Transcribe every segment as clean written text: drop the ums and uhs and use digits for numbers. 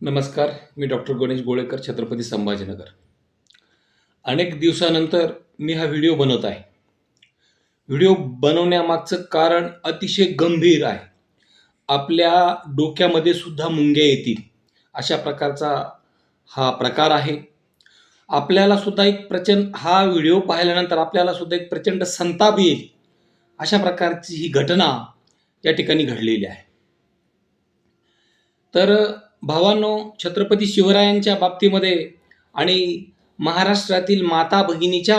नमस्कार. मी डॉक्टर गणेश गोळेकर, छत्रपती संभाजीनगर. अनेक दिवसानंतर मी हा व्हिडिओ बनवत आहे. व्हिडिओ बनवण्यामागचं कारण अतिशय गंभीर आहे. आपल्या डोक्यामध्ये सुद्धा मुंग्या येतील अशा प्रकारचा हा प्रकार आहे. आपल्याला सुद्धा हा व्हिडिओ पाहिल्यानंतर आपल्याला सुद्धा एक प्रचंड संताप येईल अशा प्रकारची ही घटना या ठिकाणी घडलेली आहे. तर भावांनो, छत्रपती शिवरायांच्या बाबतीमध्ये आणि महाराष्ट्रातील माता भगिनीच्या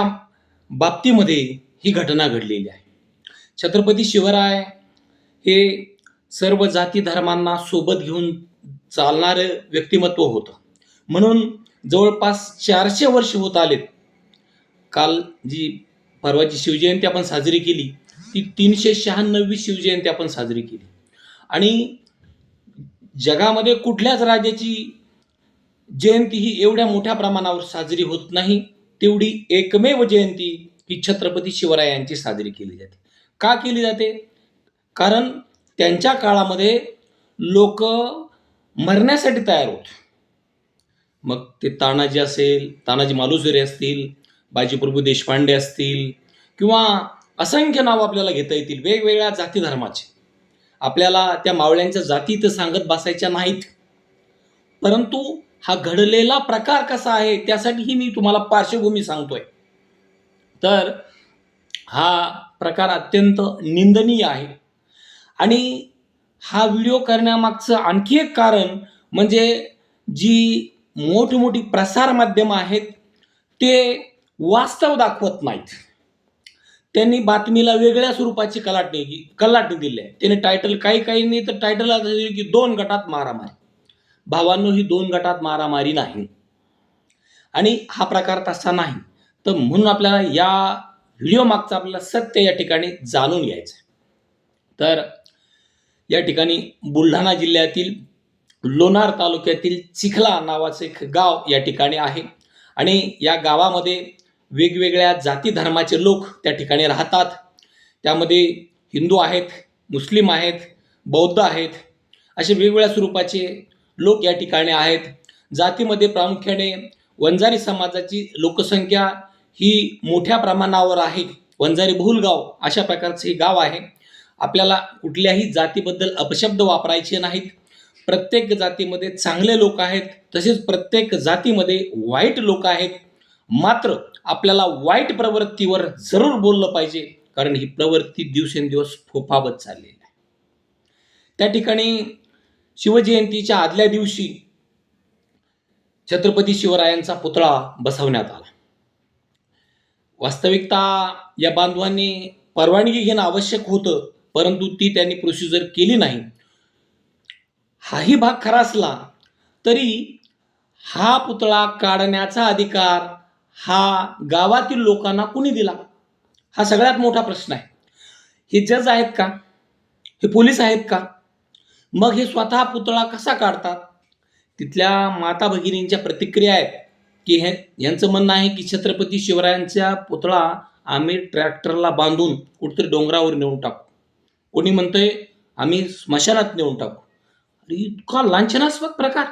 बाबतीमध्ये ही घटना घडलेली आहे. छत्रपती शिवराय हे सर्व जाती धर्मांना सोबत घेऊन चालणारे व्यक्तिमत्व होतं. म्हणून जवळपास 400 वर्ष होत आलेत. काल परवाची शिवजयंती आपण साजरी केली, ती 396वी शिवजयंती आपण साजरी केली. आणि जगामध्ये कुठल्याच राजाची जयंती ही एवढ्या मोठ्या प्रमाणावर साजरी होत नाही, तेवढी एकमेव जयंती ही छत्रपती शिवरायांची साजरी केली जाते. का केली जाते? कारण त्यांच्या काळामध्ये लोक मरण्यासाठी तयार होते. मग ते तानाजी असेल, तानाजी मालुसरे असतील, बाजीप्रभू देशपांडे असतील, किंवा असंख्य नाव आपल्याला घेता येतील वेगवेगळ्या जाती धर्माचे. आपल्याला त्या मावळ्यांच्या जाती तर सांगत बसायच्या नाहीत, परंतु हा घडलेला प्रकार कसा आहे त्यासाठीही मी तुम्हाला पार्श्वभूमी सांगतोय. तर हा प्रकार अत्यंत निंदनीय आहे. आणि हा व्हिडिओ करण्यामागचं आणखी एक कारण म्हणजे जी मोठी प्रसार माध्यमं आहेत ते वास्तव दाखवत नाहीत. त्यांनी बातमीला वेगळ्या स्वरूपाची कलाटणी दिली आहे. त्याने टायटल काही तर टायटल असं दिलं की 2 गटात मारामारी. भावांनो, ही 2 गटात मारामारी नाही आणि हा प्रकार तसा नाही. तर म्हणून आपल्याला या व्हिडिओ मागचं आपल्याला सत्य या ठिकाणी जाणून घ्यायचं आहे. तर या ठिकाणी बुलढाणा जिल्ह्यातील लोणार तालुक्यातील चिखला नावाचं एक गाव या ठिकाणी आहे. आणि या गावामध्ये वेगवेगळ्या जाती धर्माचे लोक त्या ठिकाणी राहतात. त्यामध्ये हिंदू आहेत, मुस्लिम आहेत, बौद्ध आहेत, असे वेगवेगळ्या स्वरूपाचे लोक या ठिकाणी आहेत. जातीमध्ये प्रामुख्याने वंजारी समाजाची लोकसंख्या ही मोठ्या प्रमाणावर आहे. वंजारी बहुल गाव अशा प्रकारचे हे गाव आहे. आपल्याला कुठल्याही जातीबद्दल अपशब्द वापरायचे नाहीत. प्रत्येक जातीमध्ये चांगले लोक आहेत, तसेच प्रत्येक जातीमध्ये वाईट लोक आहेत. मात्र आपल्याला वाईट प्रवृत्तीवर जरूर बोललं पाहिजे, कारण ही प्रवृत्ती दिवसेंदिवस फोफावत चाललेली आहे. त्या ठिकाणी शिवजयंतीच्या आदल्या दिवशी छत्रपती शिवरायांचा पुतळा बसवण्यात आला. वास्तविकता या बांधवांनी परवानगी घेणं आवश्यक होतं, परंतु ती त्यांनी प्रोसिजर केली नाही. हाही भाग खरा असला तरी हा पुतळा काढण्याचा अधिकार हा गावातील लोकांना कुणी दिला, हा सगळ्यात मोठा प्रश्न आहे. हे जज आहेत का? हे पोलीस आहेत का? मग हे स्वतः पुतळा कसा काढतात? तिथल्या माता भगिनींच्या प्रतिक्रिया आहेत की यांचं म्हणणं आहे की छत्रपती शिवरायांचा पुतळा आम्ही ट्रॅक्टरला बांधून कुठेतरी डोंगरावर नेऊन टाकू. कोणी म्हणतंय आम्ही स्मशानात नेऊन टाकू. अरे इतका लांछनास्पद प्रकार!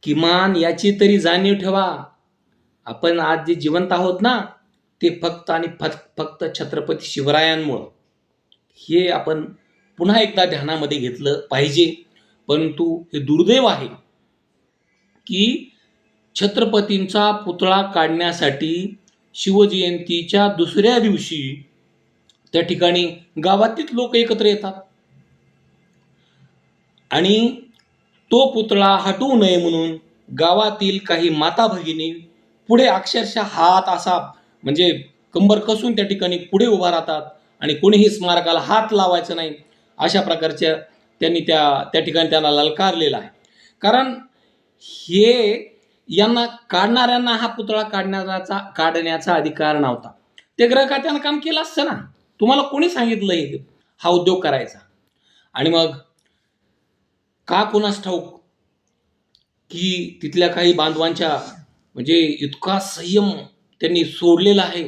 किमान याची तरी जाणीव ठेवा. आपण आज जे जिवंत आहोत ना, ते फक्त आणि फक्त छत्रपती शिवरायांमुळं. हे आपण पुन्हा एकदा ध्यानामध्ये घेतलं पाहिजे. परंतु हे दुर्दैव आहे की छत्रपतींचा पुतळा काढण्यासाठी शिवजयंतीच्या दुसऱ्या दिवशी त्या ठिकाणी गावातील लोक एकत्र येतात आणि तो पुतळा हटवू नये म्हणून गावातील काही माता भगिनी पुढे अक्षरशः हात असा म्हणजे कंबर कसून त्या ठिकाणी पुढे उभा राहतात आणि कोणीही स्मारकाला हात लावायचं नाही अशा प्रकारच्या त्यांनी त्या ठिकाणी त्यांना ललकारलेला आहे. कारण यांना काढणाऱ्यांना हा पुतळा काढण्याचा अधिकार नव्हता. ते गृह खात्यानं काम केलं असतं ना. तुम्हाला कोणी सांगितलं हे हा उद्योग करायचा? आणि मग का कोणास ठाऊक की तिथल्या काही बांधवांच्या म्हणजे इतका संयम त्यांनी सोडलेला आहे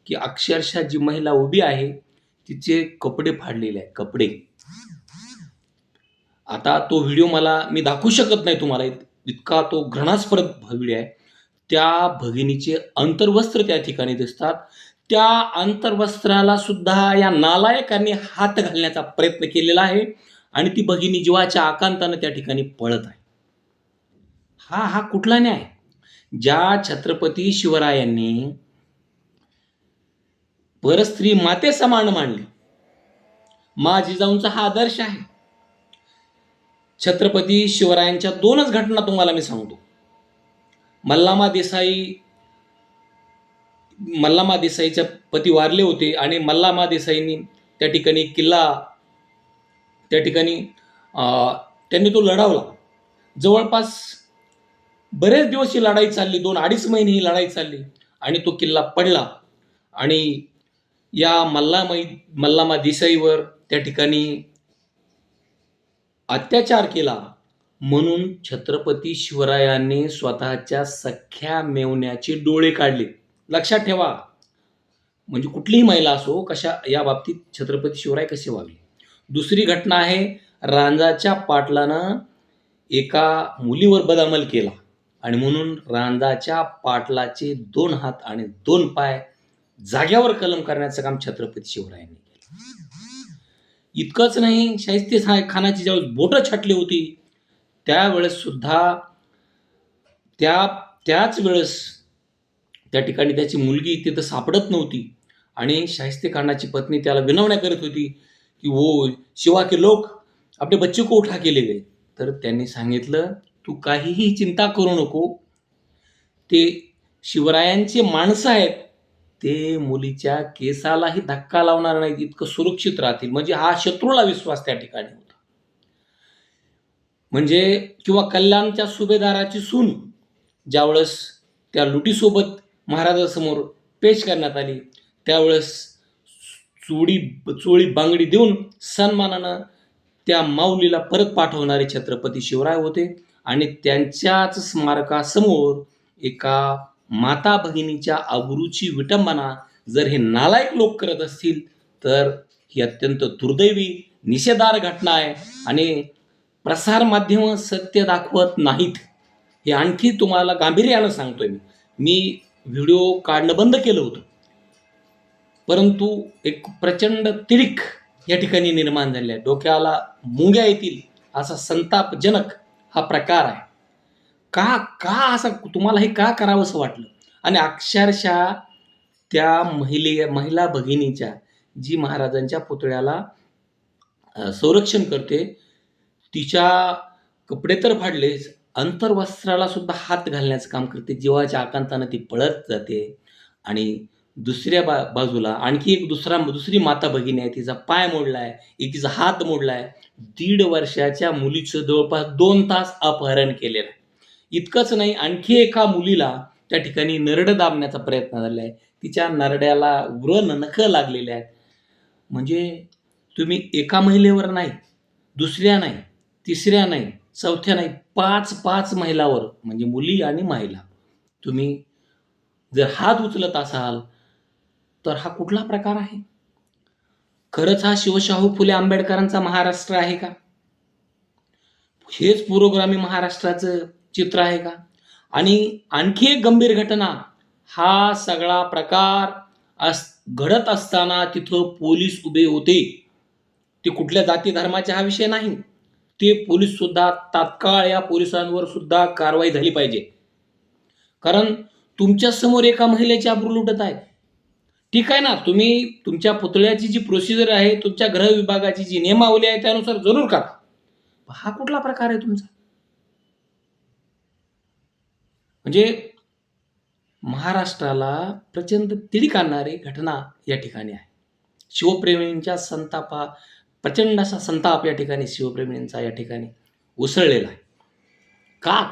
की अक्षरशः जी महिला उभी आहे तिचे कपडे फाडलेले आहेत. कपडे आता तो व्हिडिओ मी दाखवू शकत नाही तुम्हाला, इतका तो घृणास्पद व्हिडिओ आहे. त्या भगिनीचे अंतर्वस्त्र त्या ठिकाणी दिसतात. त्या अंतर्वस्त्राला सुद्धा या नालायकांनी हात घालण्याचा प्रयत्न केलेला आहे आणि ती भगिनी जीवाच्या आकांतानं त्या ठिकाणी पळत आहे. हा कुठला न्याय? ज्या छत्रपती शिवरायांनी परस्त्री माते समान मानली, मा जिजाऊंचा हा आदर्श आहे. छत्रपती शिवरायांच्या 2च घटना तुम्हाला मी सांगतो. मल्लामा देसाईचे पती वारले होते आणि मल्लामा देसाईंनी त्या ठिकाणी त्यांनी तो लढवला. जवळपास बरेच दिवस ही लढाई चालली, 2-2.5 महिने ही लढाई चालली आणि तो किल्ला पडला आणि या मल्लामा देसाईवर त्या ठिकाणी अत्याचार केला म्हणून छत्रपती शिवरायांनी स्वतःच्या सख्या मेवण्याचे डोळे काढले. लक्षात ठेवा, म्हणजे कुठलीही महिला असो, कशा या बाबतीत छत्रपती शिवराय कसे वागले. दुसरी घटना आहे, रांजाच्या पाटलानं एका मुलीवर बदअमल केला आणि म्हणून रांजाच्या पाटलाचे 2 हात आणि 2 पाय जाग्यावर कलम करण्याचं काम छत्रपती शिवरायांनी केलं. इतकंच नाही, शाहिस्तेखानाची ज्यावेळेस बोटं छाटली होती त्यावेळेस सुद्धा त्याच वेळेस त्या ठिकाणी त्याची मुलगी तिथं सापडत नव्हती आणि शाहिस्तेखानाची पत्नी त्याला विनवण्या करत होती की वो शिवा के लोक अपने बच्चे को उठा के ले गए. तर त्यांनी सांगितलं, तू काहीही चिंता करू नको, ते शिवरायांचे माणसं आहेत, ते मुलीच्या केसालाही धक्का लावणार नाहीत, इतकं सुरक्षित राहतील. म्हणजे हा शत्रूला विश्वास त्या ठिकाणी होता. म्हणजे किंवा कल्याणच्या सुभेदाराची सून ज्यावेळेस त्या लुटीसोबत महाराजांसमोर पेश करण्यात आली त्यावेळेस चोळी बांगडी देऊन सन्मानानं त्या माऊलीला परत पाठवणारे छत्रपती शिवराय होते आणि त्यांच्याच स्मारकासमोर एका माता भगिनीच्या अब्रूची विटंबना जर हे नालायक लोक करत असतील तर ही अत्यंत दुर्दैवी निषेधार्ह घटना आहे आणि प्रसार माध्यमं सत्य दाखवत नाहीत, हे आणखी तुम्हाला गांभीर्यानं सांगतोय. मी व्हिडिओ काढणं बंद केलं होतं, परंतु एक प्रचंड तिडीक या ठिकाणी निर्माण झाली आहे. डोक्याला मुंग्या येतील असा संतापजनक हा प्रकार आहे. का असं तुम्हाला हे का करावंसं वाटलं? आणि अक्षरशः त्या महिला भगिनीच्या, जी महाराजांच्या पुतळ्याला संरक्षण करते, तिच्या कपडे तर फाडलेच, अंतर्वस्त्राला सुद्धा हात घालण्याचं काम करते. जीवाच्या आकांतानं ती पळत जाते आणि दुसऱ्या बाजूला आणखी दुसरी माता भगिनी आहे, तिचा पाय मोडलाय, एकीचा हात मोडलाय. 1.5 वर्षाच्या मुलीचं जवळपास 2 तास अपहरण केलेलं आहे. इतकंच नाही, आणखी एका मुलीला त्या ठिकाणी नरडं दाबण्याचा प्रयत्न झाला आहे. तिच्या नरड्याला व्रण नखं लागलेले आहेत. म्हणजे तुम्ही एका महिलेवर नाही, दुसऱ्या नाही, तिसऱ्या नाही, चौथ्या नाही, 5 महिलावर, म्हणजे मुली आणि महिला, तुम्ही जर हात उचलत असाल तर हा कुठला प्रकार आहे? खरंच हा शिवशाहू फुले आंबेडकरांचा महाराष्ट्र आहे का? हेच पुरोगामी महाराष्ट्राचं चित्र आहे का? आणि आणखी एक गंभीर घटना, हा सगळा प्रकार घडत असताना तिथं पोलीस उभे होते. ते कुठल्या जाती धर्माचे हा विषय नाही. ते पोलीस सुद्धा तात्काळ या पोलिसांवर सुद्धा कारवाई झाली पाहिजे. कारण तुमच्या समोर एका महिलेची अब्रू लुटत आहेत. ठीक आहे ना, तुम्ही तुमच्या पुतळ्याची जी प्रोसिजर आहे, तुमच्या गृह विभागाची जी नियमावली आहे त्यानुसार जरूर करा. हा कुठला प्रकार आहे तुमचा? म्हणजे महाराष्ट्राला प्रचंड तिडीक आणणारी घटना या ठिकाणी आहे. शिवप्रेमींच्या प्रचंड असा संताप या ठिकाणी शिवप्रेमींचा या ठिकाणी उसळलेला आहे.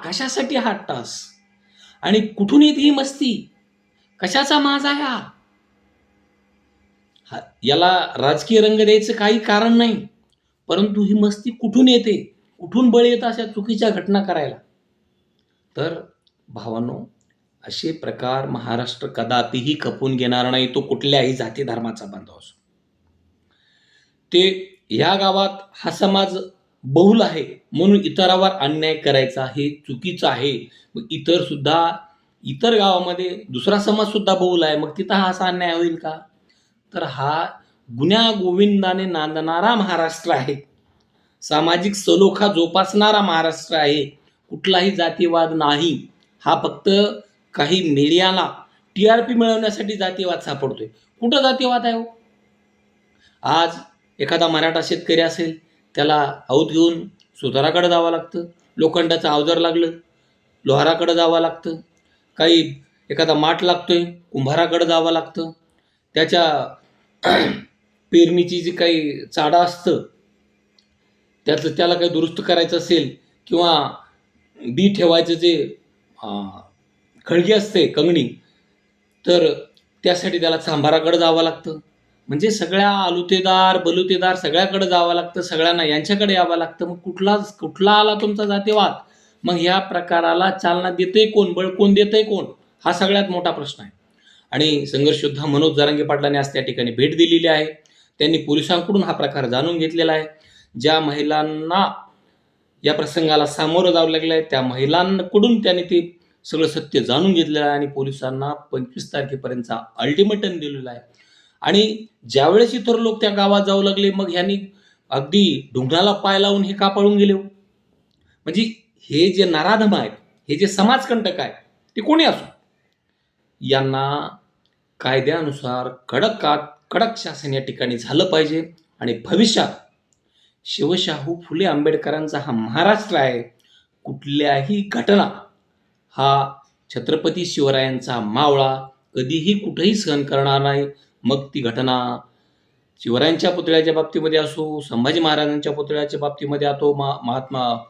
कशासाठी हा टास आणि कुठून येते ही मस्ती? कशाचा माज आहे हा? याला राजकीय रंग द्यायचं काही कारण नाही, परंतु ही मस्ती कुठून येते, कुठून बळ येतं अशा चुकीच्या घटना करायला? तर भावांनो, असे प्रकार महाराष्ट्र कदापिही खपून घेणार नाही, तो कुठल्याही जाती धर्माचा बांधव असो. ते ह्या गावात हा समाज बहुल आहे म्हणून इतरावर अन्याय करायचा हे चुकीचं आहे. मग इतर गावामध्ये दुसरा समाज सुद्धा बहुल आहे, मग तिथं हा असा अन्याय होईल का? तर हा गुण्या गोविंदाने नांदणारा महाराष्ट्र आहे. सामाजिक सलोखा जोपासणारा महाराष्ट्र आहे. कुठलाही जातीवाद नाही. हा फक्त काही मीडियाला टी-आर-पी मिळवण्यासाठी जातीवाद सापडतोय. कुठं जातीवाद आहे हो? आज एखादा मराठा शेतकरी असेल, त्याला हौद घेऊन सुताराकडे जावं लागतं. लोखंडाचं अवजार लागलं, लोहाराकडे जावं लागतं. काही एखादा माठ लागतोय, कुंभाराकडे जावं लागतं. त्याच्या पेरणीची जी काही चाडं असतं, त्याला काही दुरुस्त करायचं असेल किंवा बी ठेवायचं जे खळगी असते, कंगणी, तर त्यासाठी त्याला चांभाराकडे जावं लागतं. म्हणजे सगळ्या आलुतेदार, बलुतेदार सगळ्याकडे जावं लागतं. सगळ्यांना यांच्याकडे यावं लागतं. मग कुठला आला तुमचा जातीवाद? मग ह्या प्रकाराला चालना देतंय कोण? बळ कोण देतंय कोण? हा सगळ्यात मोठा प्रश्न आहे. आणि संघर्ष योद्धा मनोज जरांगे पाटलांनी आज त्या ठिकाणी भेट दिलेली आहे. त्यांनी पोलिसांकडून हा प्रकार जाणून घेतलेला आहे. ज्या महिलांना या प्रसंगाला सामोरं जावं लागलं आहे, त्या महिलांकडून त्यांनी ते सगळं सत्य जाणून घेतलेलं आहे आणि पोलिसांना 25 तारखेपर्यंतचा अल्टिमेटम दिलेला आहे. आणि ज्यावेळेस इतर लोक त्या गावात जाऊ लागले, मग ह्यांनी अगदी ढुंगणाला पाय लावून हे का पळून गेले हो? म्हणजे हे जे नराधम आहेत, हे जे समाजकंटक आहेत, ते कोणी असो, यांना कायद्यानुसार कडक शासन या ठिकाणी झालं पाहिजे. आणि भविष्यात शिवशाहू फुले आंबेडकरांचा हा महाराष्ट्र आहे. कुठल्याही घटना हा छत्रपती शिवरायांचा मावळा कधीही कुठेही सहन करणार नाही. मग ती घटना शिवरायांच्या पुतळ्याच्या बाबतीमध्ये असो, संभाजी महाराजांच्या पुतळ्याच्या बाबतीमध्ये असो, महात्मा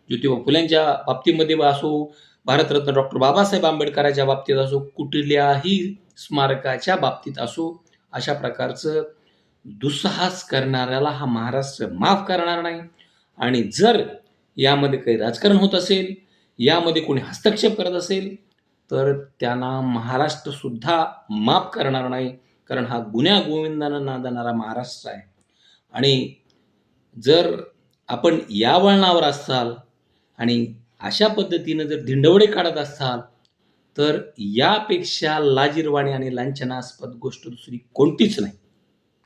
ज्योतिबा फुल्यांच्या बाबतीमध्ये असो, भारतरत्न डॉक्टर बाबासाहेब आंबेडकरांच्या बाबतीत असो, कुठल्याही स्मारकाच्या बाबतीत असो, अशा प्रकारचं दुस्साहस करणाऱ्याला हा महाराष्ट्र माफ करणार नाही. आणि जर यामध्ये काही राजकारण होत असेल, यामध्ये कोणी हस्तक्षेप करत असेल, तर त्यांना महाराष्ट्रसुद्धा माफ करणार नाही. कारण हा गुण्या गोविंदानं नांदणारा महाराष्ट्र आहे. आणि जर आपण या वळणावर असाल आणि अशा पद्धतीनं जर धिंडवडे काढत असाल, तर यापेक्षा लाजिरवाणी आणि लांछनास्पद गोष्ट दुसरी कोणतीच नाही.